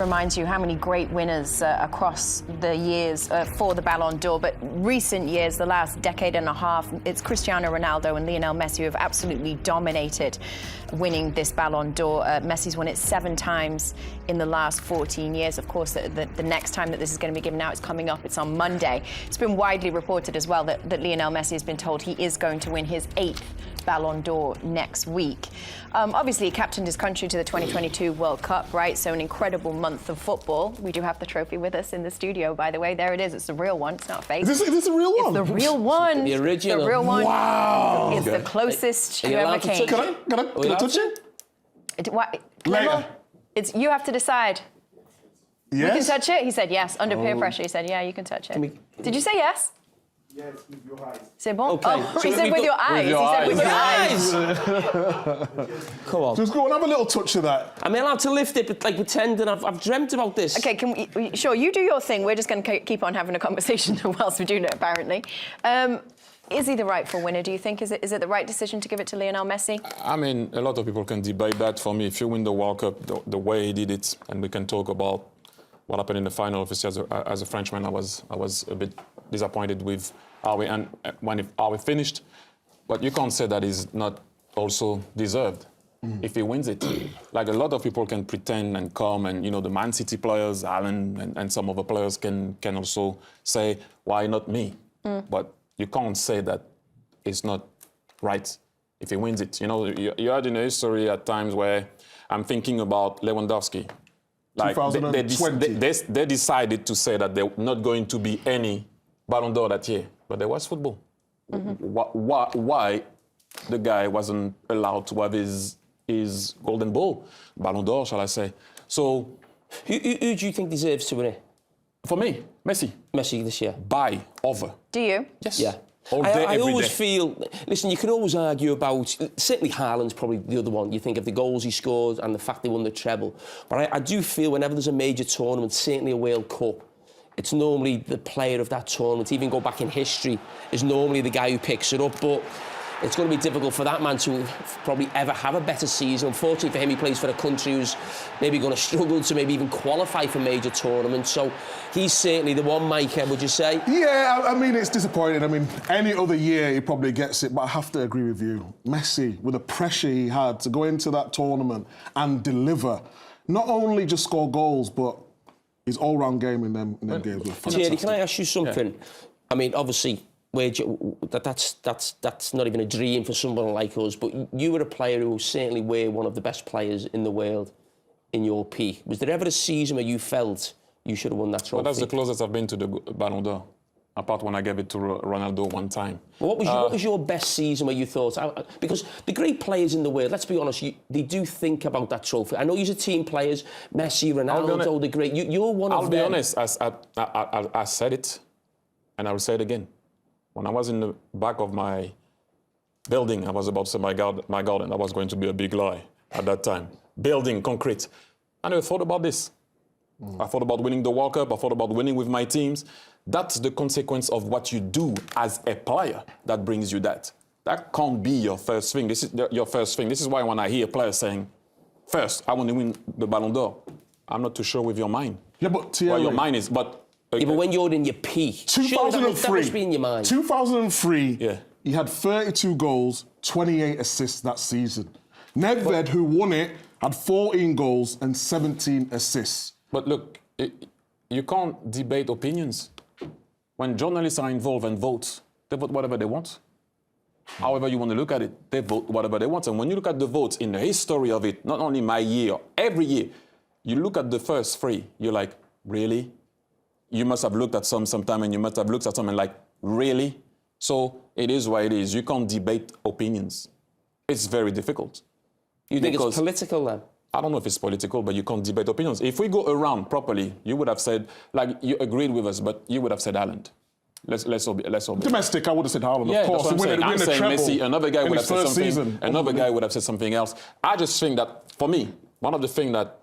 Reminds you how many great winners across the years for the Ballon d'Or, but recent years, the last decade and a half, it's Cristiano Ronaldo and Lionel Messi who have absolutely dominated winning this Ballon d'Or. Messi's won it 7 times in the last 14 years. Of course, the next time that this is going to be given out is coming up. It's on Monday. It's been widely reported as well that Lionel Messi has been told he is going to win his 8th Ballon d'Or next week. Obviously, he captained his country to the 2022 World Cup, right? So an incredible month of football. We do have the trophy with us in the studio, by the way. There it is. It's the real one. It's not fake. Is this a real one? It's the real one. The original. The real one. Wow. It's the closest you ever came. Can I touch it? Later. You have to decide. Yes? You can touch it? He said yes. Under peer pressure, he said, yeah, you can touch it. Did you say yes? Yes, with your eyes. C'est bon? Okay. Oh, he said with your eyes. He said with your eyes. Come on. Just go and have a little touch of that. Am I allowed to lift it, but like pretending I've dreamt about this? Okay, sure, you do your thing. We're just going to keep on having a conversation whilst we're doing it, apparently. Is he the rightful winner, do you think? Is it the right decision to give it to Lionel Messi? I mean, a lot of people can debate that. For me, if you win the World Cup the way he did it, and we can talk about what happened in the final, obviously, as a Frenchman, I was a bit disappointed with how we finished. But you can't say that he's not also deserved if he wins it. Like, a lot of people can pretend and come, and, you know, the Man City players, Alan, and some other players can also say, why not me? But you can't say that it's not right if he wins it. You know, you had in a history at times where I'm thinking about Lewandowski. Like, 2020. they decided to say that there were not going to be any Ballon d'Or that year, but there was football. Why the guy wasn't allowed to have his golden ball, Ballon d'Or, shall I say? So, Who do you think deserves to win it? For me, Messi. Messi this year. By over. Do you? Yes. Yeah. All day, I every always day. feel, listen, you can always argue about, certainly Haaland's probably the other one. You think of the goals he scored and the fact they won the treble. But I do feel whenever there's a major tournament, certainly a World Cup, it's normally the player of that tournament, even go back in history, is normally the guy who picks it up. But it's going to be difficult for that man to probably ever have a better season. Unfortunately for him, he plays for a country who's maybe going to struggle to maybe even qualify for major tournaments. So he's certainly the one, Micah, would you say? Yeah, I mean, it's disappointing. I mean, any other year he probably gets it, but I have to agree with you. Messi, with the pressure he had to go into that tournament and deliver, not only just score goals, but his all-round game in them games were fantastic. Thierry, can I ask you something? Yeah. I mean, obviously, that's not even a dream for someone like us, but you were a player who certainly were one of the best players in the world in your peak. Was there ever a season where you felt you should have won that trophy? Well, that's the closest I've been to the Ballon d'Or, apart when I gave it to Ronaldo one time. Well, what was your best season where you thought... because the great players in the world, let's be honest, they do think about that trophy. I know you're team players, Messi, Ronaldo, the great... You're one of them. I'll be honest, I said it, and I will say it again. When I was in the back of my building, I was about to say my garden. That was going to be a big lie at that time. Building, concrete. I never thought about this. I thought about winning the World Cup. I thought about winning with my teams. That's the consequence of what you do as a player that brings you that. That can't be your first thing. This is your first thing. This is why when I hear players saying, first, I want to win the Ballon d'Or, I'm not too sure with your mind. Yeah, but Thierry, well, your mind is, but... Yeah, but when you're in your peak, 2003, that must be in your mind. 2003, yeah. He had 32 goals, 28 assists that season. Nedved, who won it, had 14 goals and 17 assists. But look, you can't debate opinions. When journalists are involved and vote, they vote whatever they want. However you want to look at it, they vote whatever they want. And when you look at the votes in the history of it, not only my year, every year, you look at the first 3, you're like, really? You must have looked at sometime, and you must have looked at some and like, really? So it is what it is. You can't debate opinions. It's very difficult. You think it's political then? I don't know if it's political, but you can't debate opinions. If we go around properly, you would have said, like, you agreed with us, but you would have said Haaland. Let's all be. Domestic, I would have said Haaland, yeah, of course. That's what I'm saying Messi, another guy would have said something. Season. Another guy would have said something else. I just think that, for me, one of the things that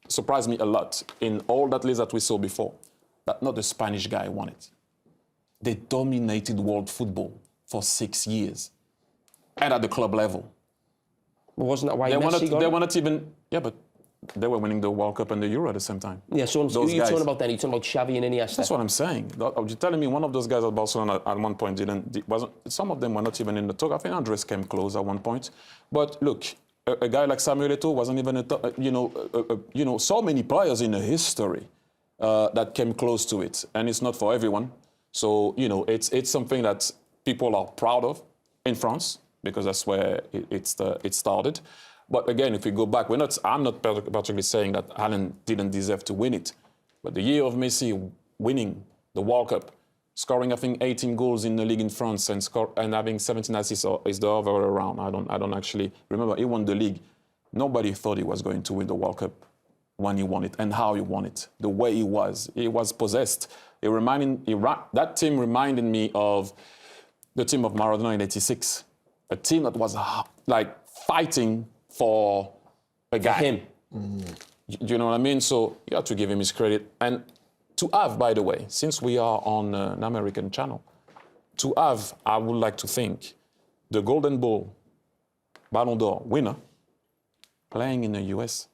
surprised me a lot in all that list that we saw before, that not the Spanish guy won it. They dominated world football for 6 years, and at the club level. Well, wasn't that why Messi got it? They were not even... Yeah, but they were winning the World Cup and the Euro at the same time. Yeah, so who are you talking about then? Are you talking about Xavi and Iniesta? That's what I'm saying. Are you telling me one of those guys at Barcelona at one point wasn't? Some of them were not even in the talk. I think Andres came close at one point. But look, a guy like Samuel Eto'o wasn't even so many players in the history that came close to it, and it's not for everyone. So it's something that people are proud of in France because that's where it started. But again, if we go back, I'm not particularly saying that Haaland didn't deserve to win it. But the year of Messi winning the World Cup, scoring I think 18 goals in the league in France and having 17 assists is the other way around. I don't actually remember. He won the league. Nobody thought he was going to win the World Cup when he won it and how he won it. The way he was possessed. That team reminded me of the team of Maradona in '86, a team that was like fighting for a guy. Him. Do you know what I mean? So you have to give him his credit. And to have, by the way, since we are on an American channel, to have, I would like to think, the Golden Ball, Ballon d'Or winner playing in the US.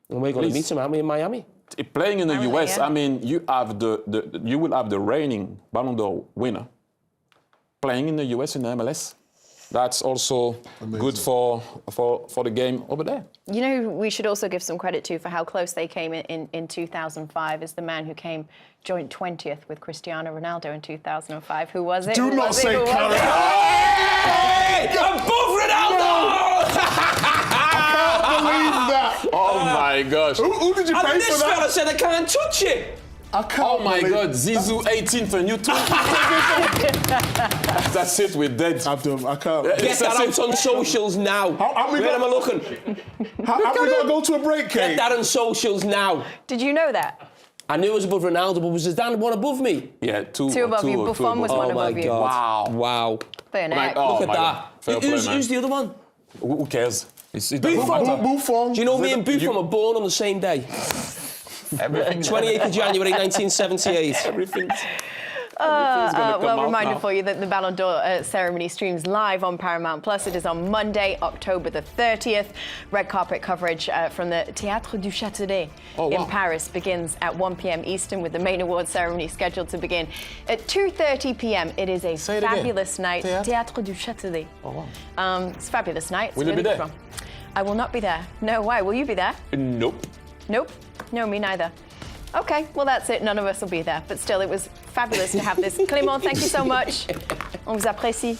And we're going to meet him, aren't we, in Miami? Playing in the US, yeah. I mean, you will have the reigning Ballon d'Or winner playing in the US in the MLS. That's also good for the game over there. You know who we should also give some credit to for how close they came in 2005 is the man who came joint 20th with Cristiano Ronaldo in 2005. Who was it? Do not say Carragher. Hey! Above Ronaldo! I can't believe that. Oh my gosh. Who did you pay And for this that? fella said I can't touch it. I can't Oh my believe God, Zizou 18th and you 20. That's it, we're dead. I've done. I can't. Get that out on socials now. How we Where got- am I looking? Have we got to go to a break, Get Kate? that on socials now. Did you know that? I knew it was above Ronaldo, but was Dan one above me? Yeah, two above you. Buffon was one Oh my above you. God. Wow. Fair My- neck. oh Look at my that. God. Fair play, man. Who's the other one? Who cares? It doesn't Buffon. matter. Buffon. Do you know me and Buffon were born on the same day? Everything. 28th of January 1978. Everything's Well, reminder for you that the Ballon d'Or ceremony streams live on Paramount Plus. It is on Monday, October the 30th. Red carpet coverage from the Théâtre du Châtelet in Paris begins at 1 p.m. Eastern, with the main award ceremony scheduled to begin at 2:30 p.m. It is a Say it again. fabulous night. Théâtre du Châtelet. Oh, wow. It's a fabulous night. It's Will you really be there? fun. I will not be there. No, why? Will you be there? Nope. Nope. No, me neither. Okay, well, that's it. None of us will be there. But still, it was fabulous to have this. Clément, thank you so much. On vous apprécie.